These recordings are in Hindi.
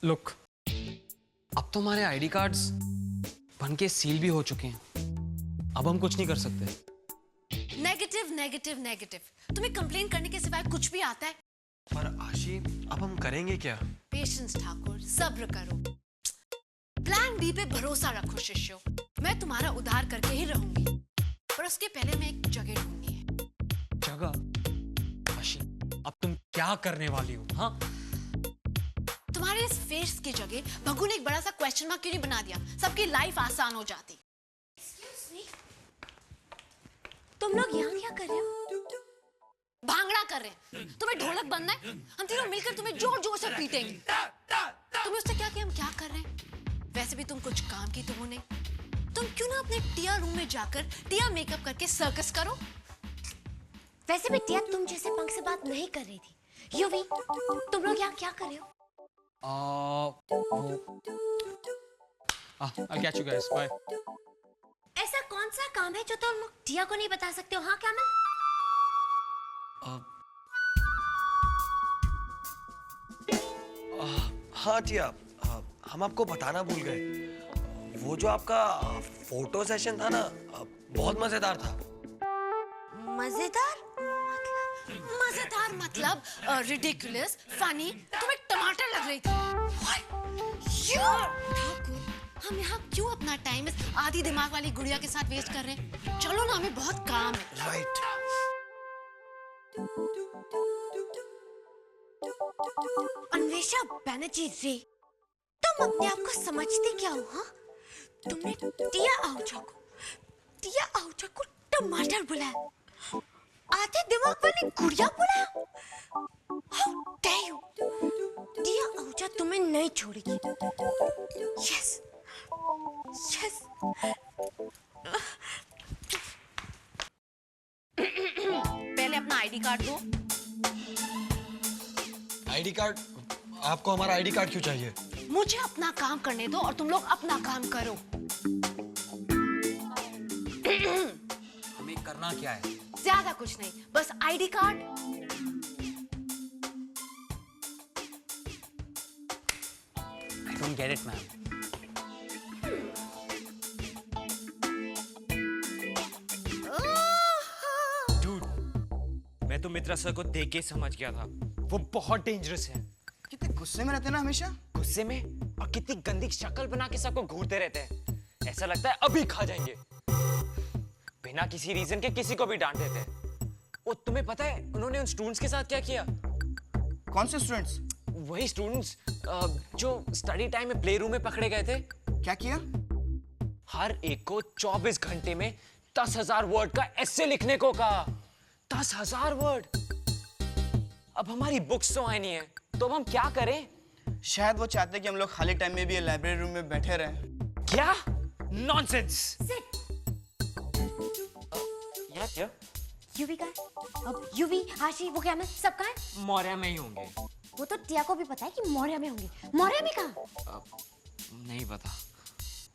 लुक, अब तो हमारे आईडी कार्ड्स बन के सील भी हो चुके हैं। अब हम कुछ नहीं कर सकते। Negative negative negative. तुम्हें कंप्लेन करने के सिवाय कुछ भी आता है? पर आशी, अब हम करेंगे क्या? पेशेंस ठाकुर, सब्र करो। प्लान बी पे भरोसा रखो शिष्यों। मैं तुम्हारा उद्धार करके ही रहूंगी, पर उसके पहले मैं एक जगह ढूंढनी है। जगह? आशी, अब तुम क्या करने वाली हो? हाँ, तुम्हारे इस फेस की जगह भगू ने एक बड़ा सा क्वेश्चन मार्क क्यों नहीं बना दिया? सबकी लाइफ आसान हो जाती। तुम लोग यहाँ क्या कर रहे हो? भांगड़ा कर रहे हैं। तुम्हें ढोलक बनना है? हम तीनों मिलकर तुम्हें जोर जोर से पीटेंगे। तुम्हें उससे क्या कि हम क्या कर रहे हैं? वैसे भी तुम कुछ काम की तो हो नहीं। तुम क्यों ना अपने टिया रूम में जाकर टिया मेकअप करके सर्कस करो? वैसे भी टिया तुम जैसे पंख से बात नहीं कर रही थी। युवी, तुम लोग यहाँ क्या कर रहे हो? I'll catch you guys. Bye. ऐसा कौन सा काम है जो तुम टिया को नहीं बता सकते हो? हाँ कैमल? हाँ टिया, हम आपको बताना भूल गए। वो जो आपका फोटो सेशन था ना, बहुत मजेदार था। मजेदार? मजेदार मतलब रिडिकुलस, फनी। तुम एक टमाटर लग रही थी। ठाकुर, हम यहाँ क्यों अपना टाइम इस आधी दिमाग वाली गुड़िया के साथ वेस्ट कर रहे हैं? चलो ना, हमें बहुत काम है। राइट। अन्वेषा बैनर्जी रे, तुम अपने आप को समझते क्या हो? हाँ, तुमने टिया आहूजा को टमाटर बुलाया, आधे दिमाग वाली गुड़िया बुलाया। How dare you? टिया आहूजा तुम्हें नहीं छोड़ेगी। Yes, yes. पहले अपना आईडी कार्ड दो। ID card? आपको हमारा आईडी कार्ड क्यों चाहिए? मुझे अपना काम करने दो और तुम लोग अपना काम करो। हमें करना क्या है? ज्यादा कुछ नहीं, बस ID card. I don't get it, ma'am. Dude, मैं तो मित्रा सर को देख के समझ गया था। वो बहुत डेंजरस है। कितने गुस्से में रहते हैं ना हमेशा। गुस्से में, और कितनी गंदी शक्ल बना के सबको घूरते रहते हैं। ऐसा लगता है अभी खा जाएंगे। बिना किसी रीजन के किसी को भी डांट देते हैं। वो तुम्हें पता है उन्होंने उन स्टूडेंट्स के साथ क्या किया? कौन से स्टूडेंट्स? वही स्टूडेंट्स जो स्टडी टाइम में प्ले रूम में पकड़े गए थे। क्या किया? हर एक को 24 घंटे में 10,000 वर्ड का एस्से लिखने को कहा। 10,000 वर्ड। अब हमारी बुक्स तो आई नहीं है, तो अब हम क्या करें? शायद वो चाहते कि हम लोग खाली टाइम में भी लाइब्रेरी रूम में बैठे रहें। क्या? नॉनसेंस। क्या? युवी का है? अब युवी, आशी, वो कैमल, सब कहाँ है? मौर्या में ही होंगे। वो तो टिया को भी पता है कि मौर्या में होंगे। मौर्या में कहाँ? नहीं पता।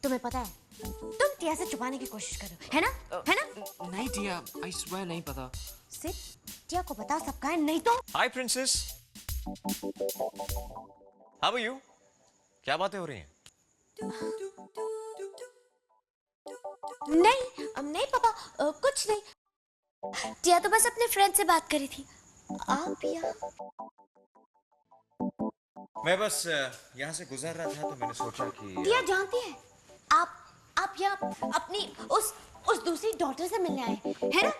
तुम्हें पता है? तुम टिया से छुपाने की कोशिश कर रहे हो, है ना? है ना? नहीं टिया, I swear नहीं पता। सिर्फ टिया को बताओ सब कहाँ है, नहीं तो। Hi princess. How are you? क्या बातें हो रही हैं? नहीं पापा, कुछ नहीं। टिया तो बस अपने फ्रेंड से बात करी थी। आप यहाँ? मैं बस यहाँ से गुजर रहा था, तो मैंने सोचा कि टिया जानती है आप यहाँ अपनी उस दूसरी डॉटर से मिलने आए है ना?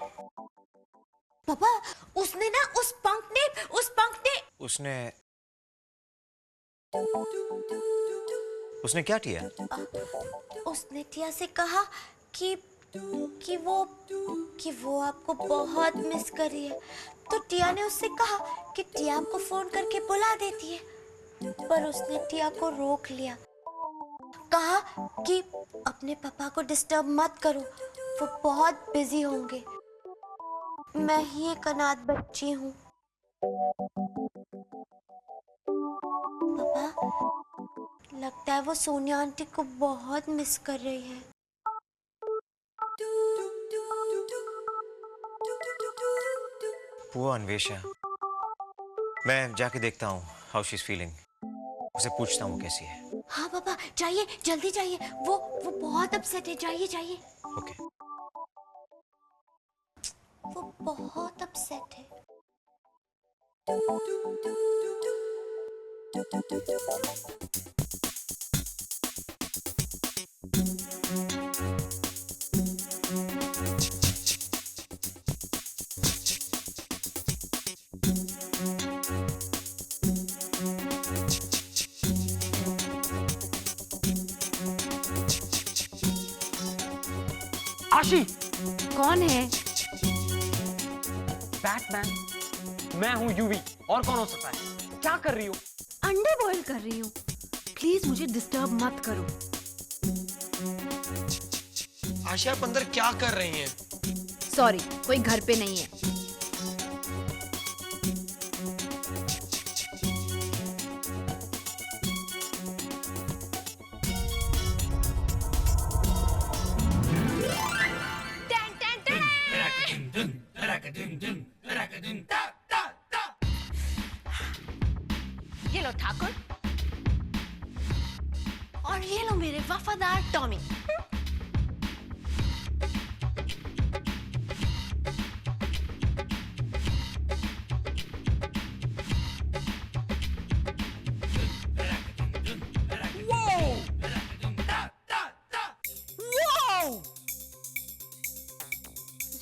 पापा, उसने उसने क्या किया? उसने टिया से कहा कि वो आपको बहुत मिस कर रही है। तो टिया ने उससे कहा कि टिया आपको फोन करके बुला देती है, पर उसने टिया को रोक लिया। कहा कि अपने पापा को डिस्टर्ब मत करो, वो बहुत बिजी होंगे। मैं ही एक अनाथ बच्ची हूँ। पापा, लगता है वो सोनिया आंटी को बहुत मिस कर रही है। वो अन्वेषा, मैं जाके देखता हूँ हाउ शी इज फीलिंग, उसे पूछता हूँ वो कैसी है। हाँ पापा जाइए, जल्दी जाइए, वो बहुत अपसेट है, जाइए जाइए। ओके। वो बहुत अपसेट है। आशी, कौन है? बैटमैन। मैं हूँ यूवी, और कौन हो सकता है? क्या कर रही हो? अंडे बॉईल कर रही हूँ। प्लीज मुझे डिस्टर्ब मत करो। आशी आप अंदर क्या कर रही हैं? सॉरी, कोई घर पे नहीं है। ये लो ठाकुर, और ये लो मेरे वफादार टॉमी।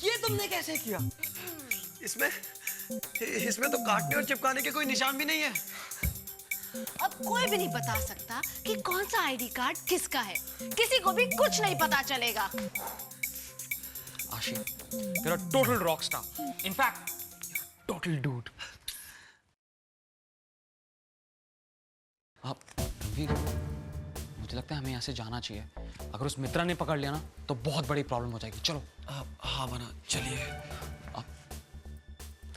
ये तुमने कैसे किया? इसमें इसमें तो काटने और चिपकाने के कोई निशान भी नहीं है। अब कोई भी नहीं बता सकता कि कौन सा आईडी कार्ड किसका है। किसी को भी कुछ नहीं पता चलेगा। आशी, you're a total rock star. In fact, total dude. अब रणवीर, मुझे लगता है हमें यहाँ से जाना चाहिए। अगर उस मित्रा ने पकड़ लिया ना तो बहुत बड़ी प्रॉब्लम हो जाएगी। चलो। हाँ बना, चलिए।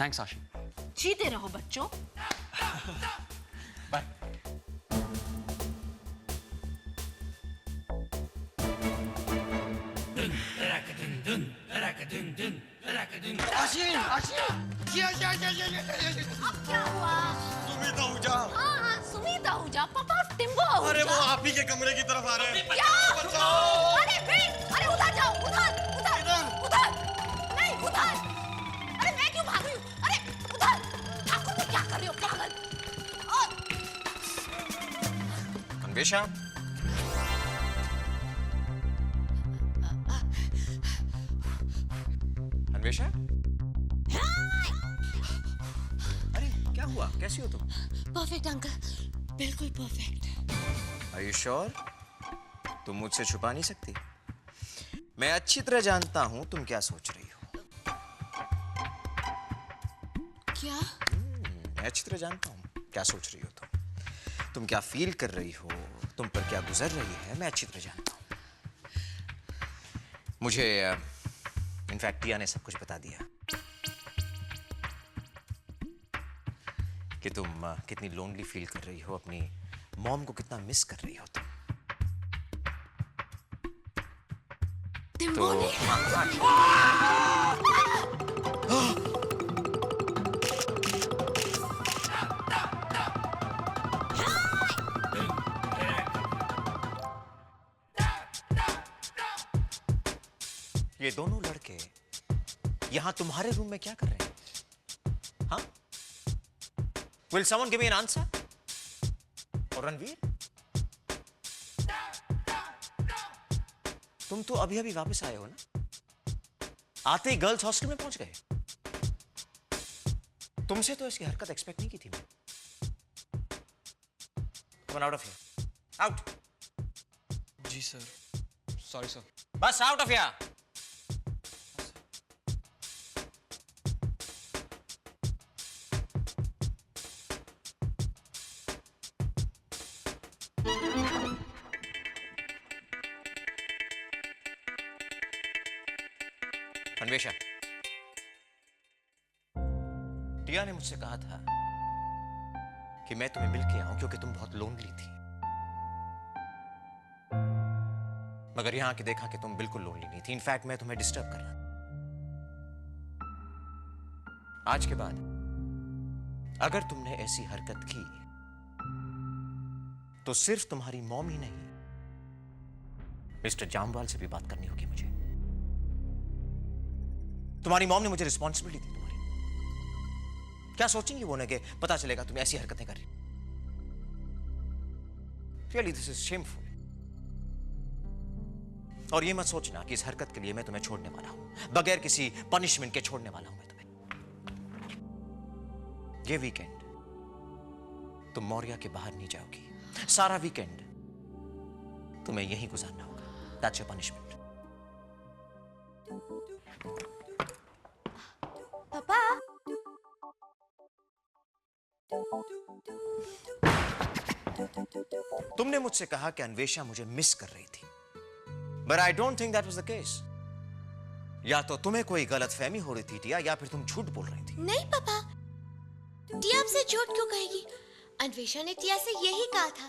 थैंक्स आशी। जीते रहो बच्चों। बाय। आशी, आशी, क्या हुआ? सुमित आहूजा। हाँ, सुमीता आहूजा, पापा टिम्बो आहूजा। अरे वो आप ही के कमरे की तरफ आ रहे हैं। क्या? अरे वेट, अरे उधर जाओ, उधर, उधर, उधर, नहीं उधर। अरे मैं क्यों भाग रही हूँ? अरे उधर, ठाकुर तुम क्या कर रही हो पागल? अन्वेषा, अन्वेषा, अरे क्या हुआ, कैसी हो तुम? परफेक्ट अंकल, बिल्कुल परफेक्ट। Are you sure? तुम मुझसे छुपा नहीं सकती। मैं अच्छी तरह जानता हूं तुम क्या सोच रही हो। क्या? मैं अच्छी तरह जानता हूं क्या सोच रही हो तुम क्या फील कर रही हो, तुम पर क्या गुजर रही है, मैं अच्छी तरह जानता हूं। मुझे इनफैक्ट टिया ने सब कुछ बता दिया कि तुम कितनी लोनली फील कर रही हो, अपनी मॉम को कितना मिस कर रही हो तुम। टिम्बो ने? ये दोनों लड़के यहां तुम्हारे रूम में क्या कर रहे हैं? हाँ? Will someone give me an answer? और रणवीर, तुम तो अभी अभी वापस आए हो ना? आते ही गर्ल्स हॉस्टल में पहुंच गए। तुमसे तो ऐसी हरकत एक्सपेक्ट नहीं की थी मैं। Come on out of here. Out. जी सर। Sorry sir. बस out of here. Anvesha, Tia ने मुझसे कहा था कि मैं तुम्हें मिलके आऊं क्योंकि तुम बहुत लोनली थी, मगर यहां आके देखा कि तुम बिल्कुल लोनली नहीं थी। इनफैक्ट मैं तुम्हें डिस्टर्ब कर रहा था। आज के बाद अगर तुमने ऐसी हरकत की तो सिर्फ तुम्हारी मॉम ही नहीं, मिस्टर जामवाल से भी बात करनी होगी मुझे। तुम्हारी मॉम ने मुझे रिस्पॉन्सिबिलिटी दी तुम्हारी। क्या सोचेंगी वो ना कि पता चलेगा तुम ऐसी हरकतें कर रही। Really this is shameful. और ये मत सोचना कि इस हरकत के लिए मैं तुम्हें छोड़ने वाला हूं, बगैर किसी पनिशमेंट के छोड़ने वाला हूं मैं तुम्हें। ये वीकेंड तुम मौर्या के बाहर नहीं जाओगी। सारा वीकेंड तुम्हें यहीं गुजारना होगा। That's your punishment. पापा, तुमने मुझसे कहा कि अन्वेषा मुझे मिस कर रही थी, but I don't think that was the case. या तो तुम्हें कोई गलतफहमी हो रही थी टिया, या फिर तुम झूठ बोल रही थी। नहीं पापा, टिया आपसे झूठ क्यों कहेगी? अन्वेषा ने टिया से यही कहा था।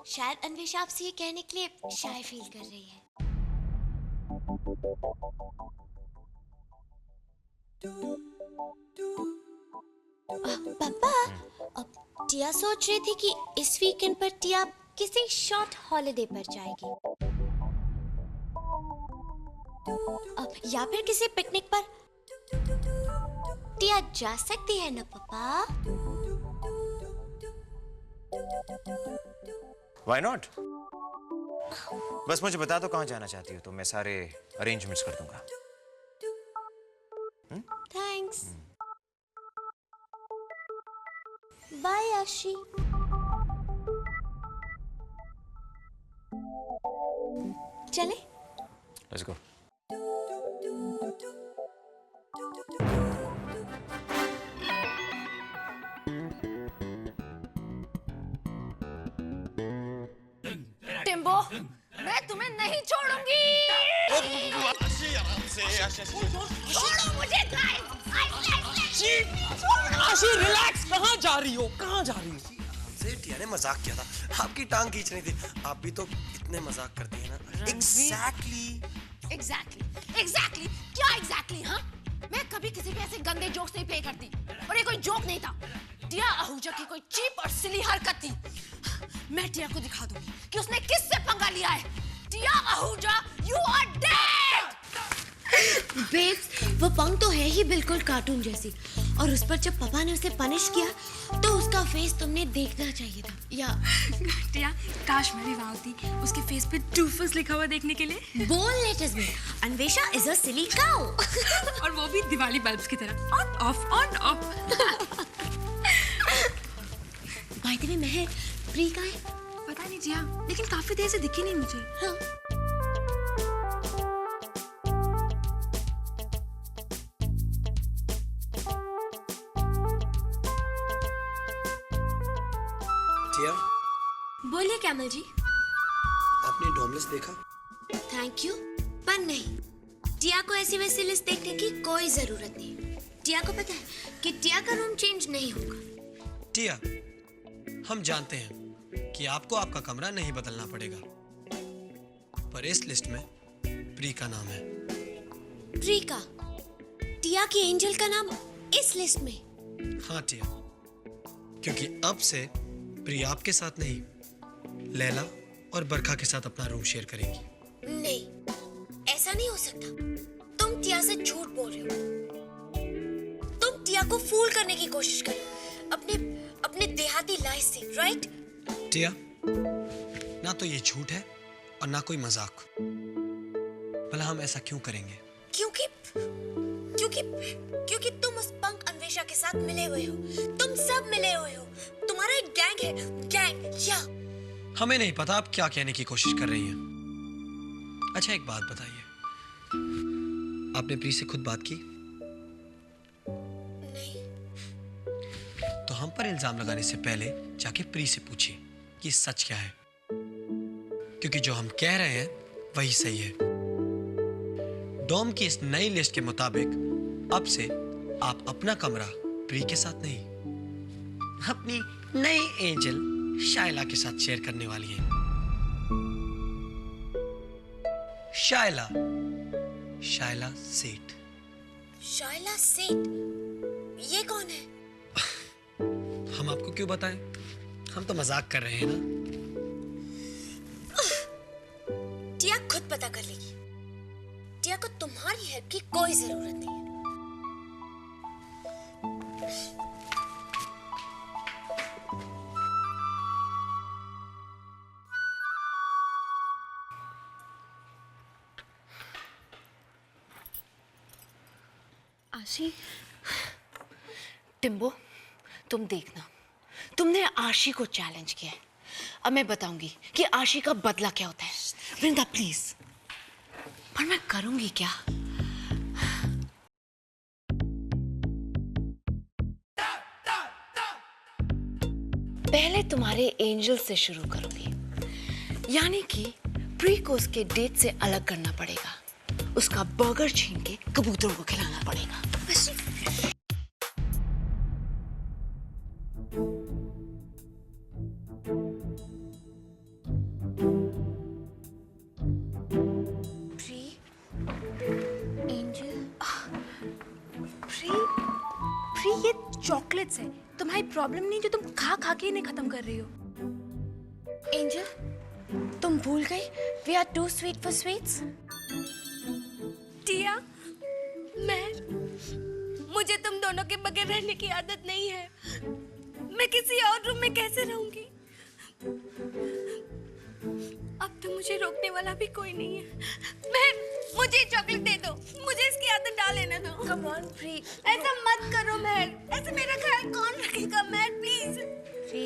शायद अन्वेषा आपसे ये कहने के लिए शाय फील कर रही है। पापा, अब टिया सोच रही थी कि इस वीकेंड पर टिया किसी शॉर्ट हॉलिडे पर जाएगी, अब या फिर किसी पिकनिक पर। टिया जा सकती है ना पापा? Why not? बस मुझे बता दो कहां जाना चाहती हो तो मैं सारे अरेंजमेंट्स कर दूंगा। थैंक्स। बाय आशी। चले? Let's go. टिम्बो, मैं तुम्हें नहीं छोड़ूंगी। छोड़ो मुझे आशी रिलैक्स, कहाँ जा रही हो? कहाँ जा रही हो? से टिया ने मजाक किया था, आपकी टांग खींच रही थी। आप भी तो इतने मजाक करती है ना। एग्जैक्टली क्या एग्जैक्टली? हाँ, मैं कभी किसी पे ऐसे गंदे जोक्स नहीं प्ले करती, और ये कोई जोक नहीं था। टिया आहूजा की कोई चीप और सिली हरकत थी। मैं टिया को दिखा दूंगी कि उसने किससे पंगा लिया है। Tia Ahuja, you are dead. Babes, वो पंग तो है ही बिल्कुल कार्टून जैसी, और उस पर जब पापा ने उसे पनिश किया तो उसका फेस तुमने देखना चाहिए था। या टिया, काश मैं भी वहाँ होती उसके फेस पे डूफस लिखा हुआ देखने के लिए। बोल लेटर्स में Anvesha is a silly cow. और वो भी दिवाली बल्ब्स की तरह on off on off. By the way Mahak, pre कहाँ है? पता नहीं जिया, लेकिन काफी देर से दिखी नहीं मुझे। हाँ। टिया, बोलिए कैमल जी। आपने डोमलेस देखा? थैंक यू, पर नहीं, टिया को ऐसी वैसी लिस्ट देखने की कोई जरूरत नहीं। टिया को पता है कि टिया का रूम चेंज नहीं होगा। टिया, हम जानते हैं कि आपको आपका कमरा नहीं बदलना पड़ेगा, पर इस लिस्ट में प्री का नाम है। प्री का? टिया की एंजल का नाम इस लिस्ट में? हाँ टिया, क्योंकि अब से प्री आपके साथ नहीं, लैला और बरखा के साथ अपना रूम शेयर करेंगी। नहीं, ऐसा नहीं हो सकता। तुम टिया से झूठ बोल रहे हो। तुम टिया को फूल करने की कोशिश कर रहे हो अपने देहाती लाइफ से, राइट? टिया, ना तो ये झूठ है और ना कोई मजाक। भला हम ऐसा क्यों करेंगे? क्योंकि तुम उस पंक अन्वेषा के साथ मिले हुए हो। तुम सब मिले हुए हो। तुम्हारा एक गैंग है, गैंग। या हमें नहीं पता आप क्या कहने की कोशिश कर रही हैं। अच्छा एक बात बताइए, आपने प्री से खुद बात की? नहीं। तो हम पर इल्जाम लगाने से पहले जाके प्री से पूछिए कि सच क्या है, क्योंकि जो हम कह रहे हैं वही सही है। डॉम की इस नई लिस्ट के मुताबिक अब से आप अपना कमरा प्री के साथ नहीं, अपनी नई एंजल शायला के साथ शेयर करने वाली हैं। शायला सेठ। शायला सेठ? ये कौन है? हम आपको क्यों बताएं? हम तो मजाक कर रहे हैं ना। टिया खुद पता कर लेगी। टिया को तुम्हारी हेल्प की कोई जरूरत नहीं है। आशी, टिम्बो, तुम देखना, तुमने आशी को चैलेंज किया है। अब मैं बताऊंगी कि आशी का बदला क्या होता है। वृंदा प्लीज, पर मैं करूंगी क्या? पहले तुम्हारे एंजल से शुरू करूंगी, यानी कि प्री को उसके डेट से अलग करना पड़ेगा। उसका बर्गर छीन के कबूतरों को खिलाना पड़ेगा। प्री, एंजल, प्री ये चॉकलेट्स है, तुम्हारी प्रॉब्लम नहीं जो तुम खा खा के इन्हें खत्म कर रही हो। एंजल, तुम भूल गई we are too sweet for sweets. Tia, मुझे तुम दोनों के बगैर रहने की आदत नहीं है। मैं किसी और रूम में कैसे रहूंगी? अब तो मुझे रोकने वाला भी कोई नहीं है। मुझे चॉकलेट दे दो, मुझे इसकी आदत डाल लेने दो। कम ऑन प्री, ऐसा मत करो महर, ऐसे मेरा ख्याल कौन रखेगा महर, प्लीज। प्री,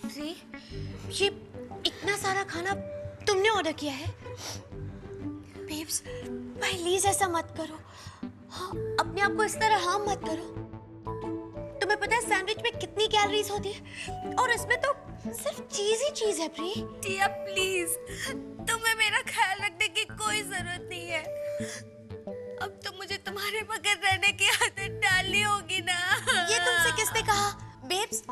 प्री, ये इतना सारा खाना तुमने ऑर्डर किया है? बेब्स, प्लीज ऐसा मत करो। हाँ, अपने आप को इस तरह हार्म मत करो। तुम्हें पता है सैंडविच में कितनी कैलोरीज होती है, और इसमें तो सिर्फ चीज ही चीज है। प्री, टिया प्लीज, तुम्हें मेरा ख्याल रखने की कोई जरूरत नहीं है। अब तो मुझे तुम्हारे बगैर रहने की आदत डालनी होगी ना। ये तुमसे किसने कहा? बेब्स,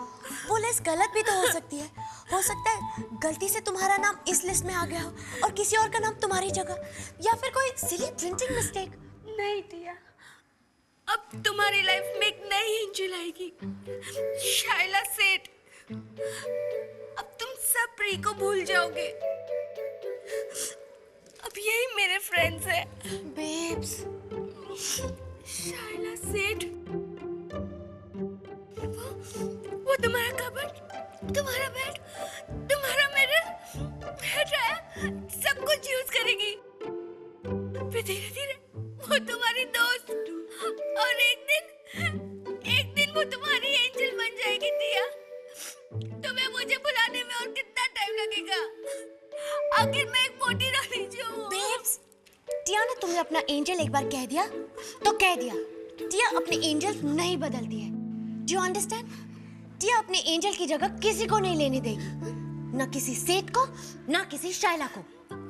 वो लिस्ट गलत भी तो हो सकती है। हो सकता है गलती से तुम्हारा नाम इस लिस्ट में आ गया हो और किसी और का नाम तुम्हारी जगह, या फिर कोई सिली प्रिंटिंग मिस्टेक। नहीं टिया, अब तुम्हारी लाइफ में एक नई एंजल आएगी, शाइला सेठ। अब तुम सब प्री को भूल जाओगे। अब यही मेरे फ्रेंड्स हैं। बेब्स, शाइला सेठ, वो तुम्हारा कबर्ड, तुम्हारा बेड, तुम्हारा मिरर, सब कुछ यूज करेगी। फिर धीरे धीरे वो तुम्हारी दोस्त, और एक दिन वो तुम्हारी एंजल बन जाएगी। टिया, तुम्हें मुझे बुलाने में और कितना टाइम लगेगा? आखिर मैं एक मोटी रानी जो हूँ। बेब्स, टिया ने तुम्हें अपना एंजल एक बार कह दिया तो कह दिया। टिया अपने एंजल नहीं बदलती है। Do you understand? टिया अपने एंजल की जगह किसी को नहीं लेने देगी, ना किसी सेठ को, ना किसी शाइला को।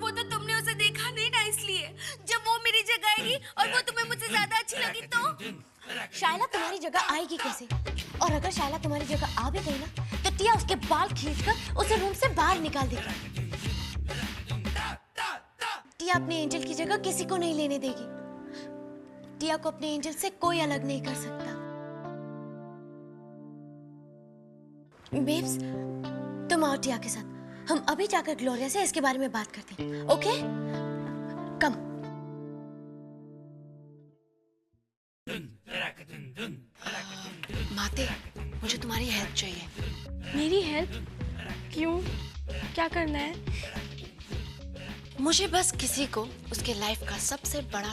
वो तो तुमने उसे देखा नहीं ना, इसलिए जब वो मेरी जगह आएगी और वो तुम्हें मुझसे ज्यादा अच्छी लगी तो शाइला तुम्हारी जगह आएगी कैसे? और अगर शाइला तुम्हारी जगह आ भी गई ना, तो टिया उसके बाल खींचकर उसे रूम से बाहर निकाल देगी। टिया अपने एंजल की जगह किसी को नहीं लेने देगी। टिया को अपने एंजल से कोई अलग नहीं कर सकता। बेब्स, तुम आओ टिया के साथ। हम अभी जाकर ग्लोरिया से इसके बारे में बात करते हैं। ओके, कम। माते, मुझे तुम्हारी हेल्प चाहिए। मेरी हेल्प? क्यों? क्या करना है? मुझे बस किसी को उसके लाइफ का सबसे बड़ा